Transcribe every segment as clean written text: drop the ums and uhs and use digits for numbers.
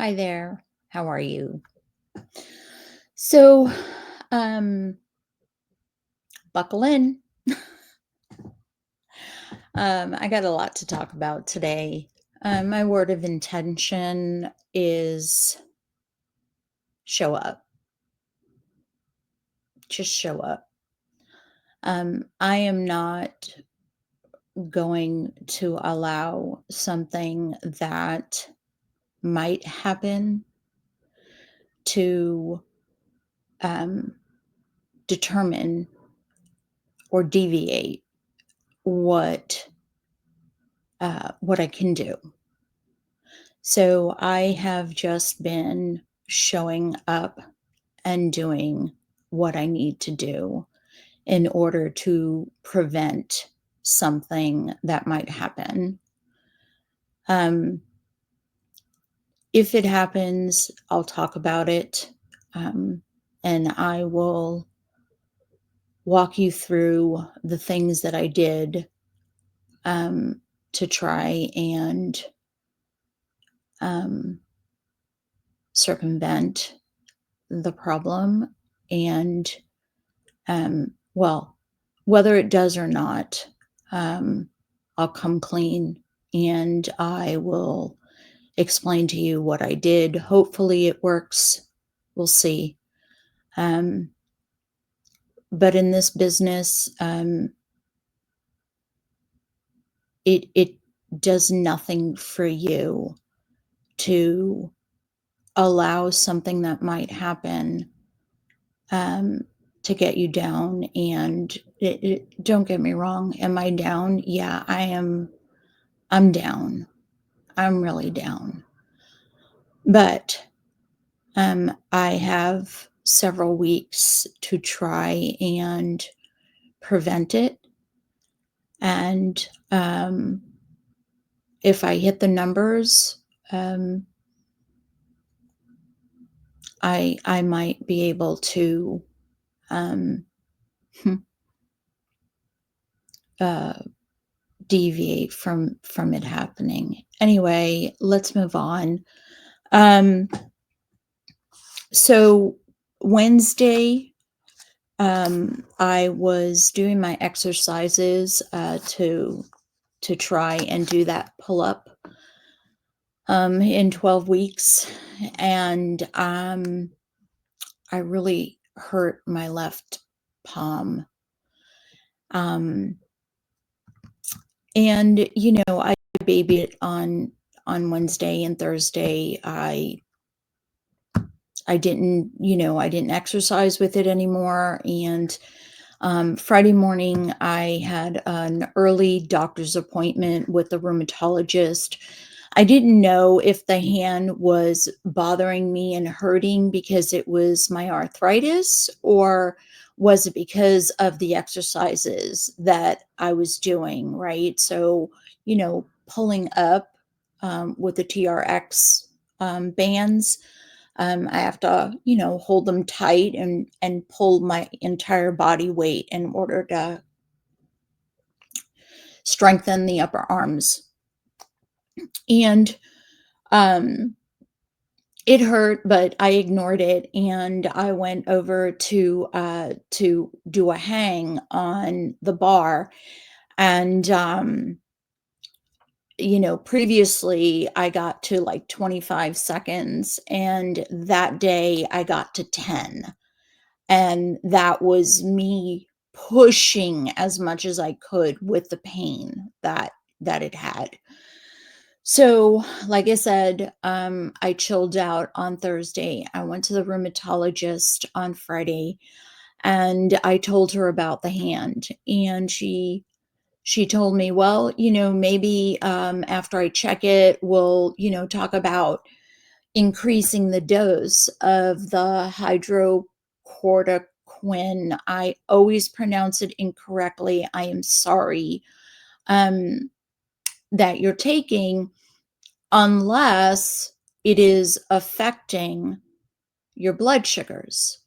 Hi there. How are you? So, um, buckle in. I got a lot to talk about today. My word of intention is show up. Just show up. I am not going to allow something that might happen to um, determine or deviate what what I can do. So I have just been showing up and doing what I need to do in order to prevent something that might happen. Um, if it happens, I'll talk about it, um, and I will walk you through the things that I did to try and um, circumvent the problem and well, whether it does or not, um, I'll come clean and I will explain to you what I did. Hopefully, it works. We'll see. Um, but in this business, it does nothing for you to allow something that might happen um, to get you down. And don't get me wrong. Am I down? Yeah, I am. I'm down. I'm really down. But I have several weeks to try and prevent it. And if I hit the numbers, um, I might be able to um, uh, deviate from it happening. Anyway, let's move on. Um, so Wednesday, I was doing my exercises to try and do that pull up in 12 weeks, and I really hurt my left palm. Um, and I babied it on Wednesday and Thursday. I didn't exercise with it anymore, and Friday morning, I had an early doctor's appointment with a rheumatologist. I didn't know if the hand was bothering me and hurting because it was my arthritis, or was it because of the exercises that I was doing, right? So, pulling up with the TRX bands, I have to, hold them tight and pull my entire body weight in order to strengthen the upper arms. And um, it hurt, but I ignored it, and I went over to do a hang on the bar. And previously I got to like 25 seconds, and that day I got to 10. And that was me pushing as much as I could with the pain that it had. So, like I said, I chilled out on Thursday. I went to the rheumatologist on Friday, and I told her about the hand, and she told me, well, maybe after I check it, we'll talk about increasing the dose of the hydrocortiquine. I always pronounce it incorrectly. I am sorry. Um, that you're taking, unless it is affecting your blood sugars.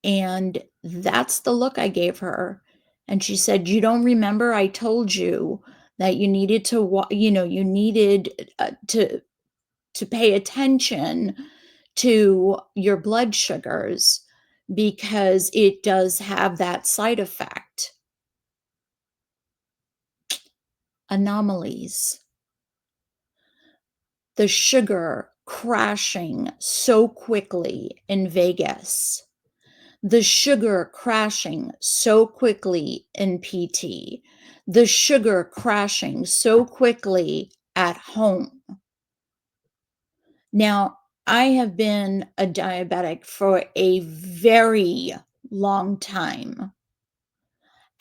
And that's the look I gave her. And she said, "You don't remember? I told you that you needed to you needed, to pay attention to your blood sugars because it does have that side effect. Anomalies. The sugar crashing so quickly in Vegas, the sugar crashing so quickly in PT, the sugar crashing so quickly at home. Now, I have been a diabetic for a very long time,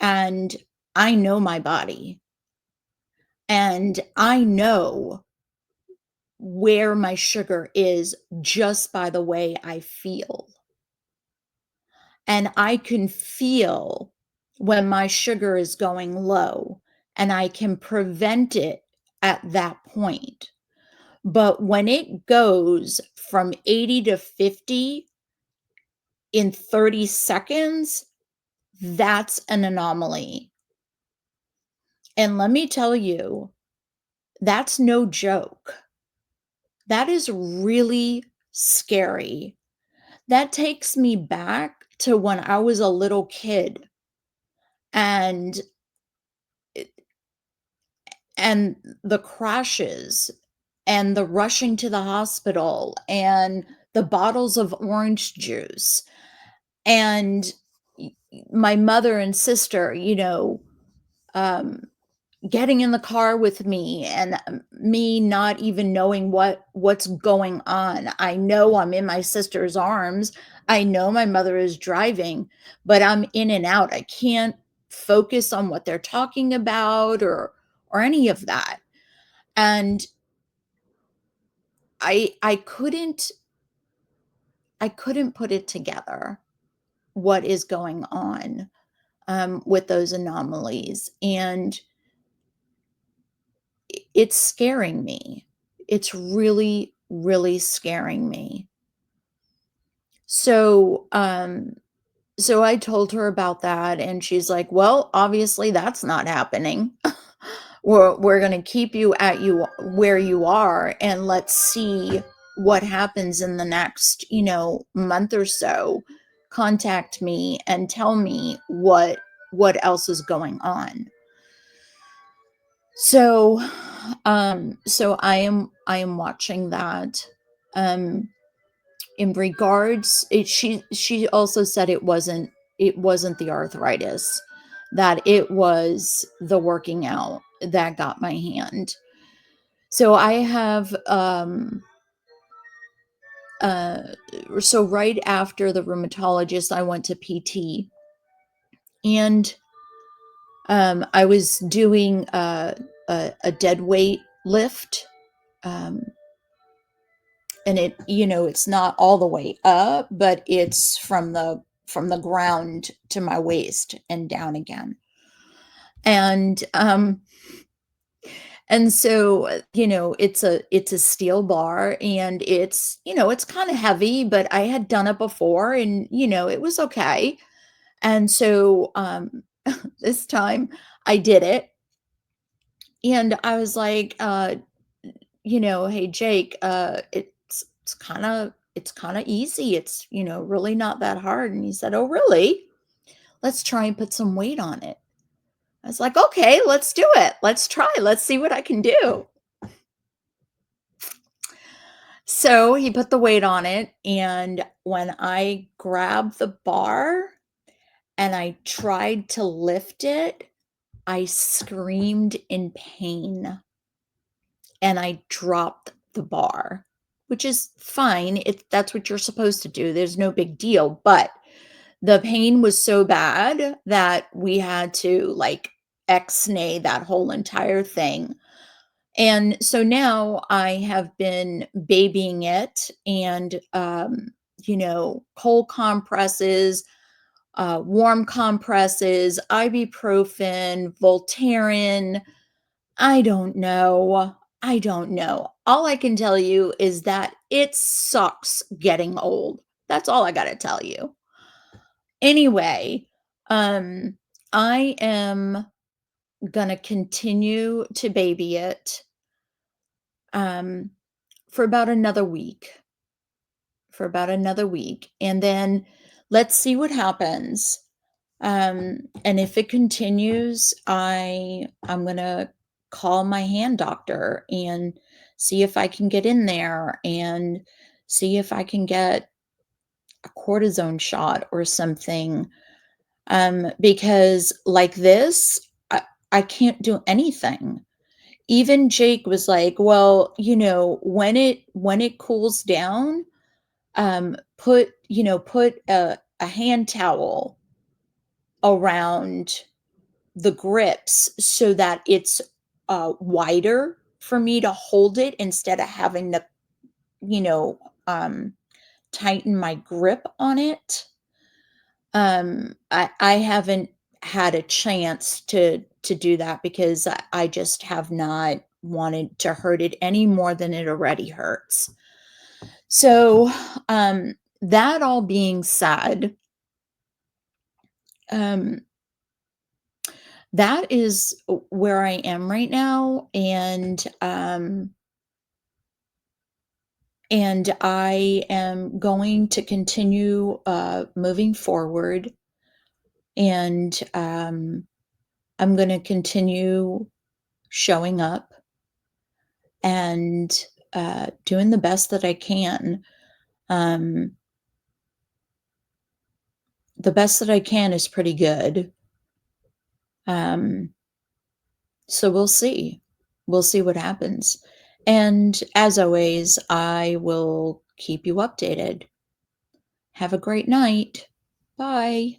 and I know my body, and I know where my sugar is just by the way I feel. And I can feel when my sugar is going low, and I can prevent it at that point. But when it goes from 80 to 50 in 30 seconds, that's an anomaly. And let me tell you, that's no joke. That is really scary. That takes me back to when I was a little kid and and the crashes and the rushing to the hospital and the bottles of orange juice and my mother and sister, um, getting in the car with me and me not even knowing what's going on. I know I'm in my sister's arms. I know my mother is driving, but I'm in and out. I can't focus on what they're talking about or any of that. And I couldn't put it together what is going on with those anomalies, and it's scaring me. It's really, really scaring me. So, so I told her about that, and she's like, "Well, obviously that's not happening. We're gonna keep you at you where you are, and let's see what happens in the next, month or so. Contact me and tell me what else is going on." So, so I am watching that. Um, in regards, she also said it wasn't the arthritis, that it was the working out that got my hand. So I have uh so right after the rheumatologist, I went to PT, and I was doing a dead weight lift. Um, and it's not all the way up, but it's from the ground to my waist and down again. And so it's a steel bar, and it's kind of heavy, but I had done it before, and it was okay. And so this time I did it, and I was like, "Hey, Jake, it's kind of easy. It's, really not that hard." And he said, "Oh, really? Let's try and put some weight on it." I was like, "Okay, let's do it. Let's try. Let's see what I can do." So he put the weight on it, and when I grabbed the bar and I tried to lift it, I screamed in pain, and I dropped the bar, which is fine. That's what you're supposed to do. There's no big deal, but the pain was so bad that we had to, like, X-nay that whole entire thing. And so now I have been babying it, and, cold compresses, warm compresses, ibuprofen, Voltaren. I don't know. I don't know. All I can tell you is that it sucks getting old. That's all I gotta tell you. Anyway, um, I am gonna continue to baby it, um, for about another week, and then let's see what happens. And if it continues, I'm gonna call my hand doctor and see if I can get in there and see if I can get a cortisone shot or something. Because like this, I can't do anything. Even Jake was like, "Well, when it cools down, put a hand towel around the grips so that it's, wider for me to hold it instead of having to, you know, um, tighten my grip on it." I haven't had a chance to do that because I just have not wanted to hurt it any more than it already hurts. So, that all being said, um, that is where I am right now, and I am going to continue, moving forward, and, I'm gonna continue showing up and, doing the best that I can. Um, the best that I can is pretty good. Um, so we'll see. We'll see what happens. And as always, I will keep you updated. Have a great night. Bye.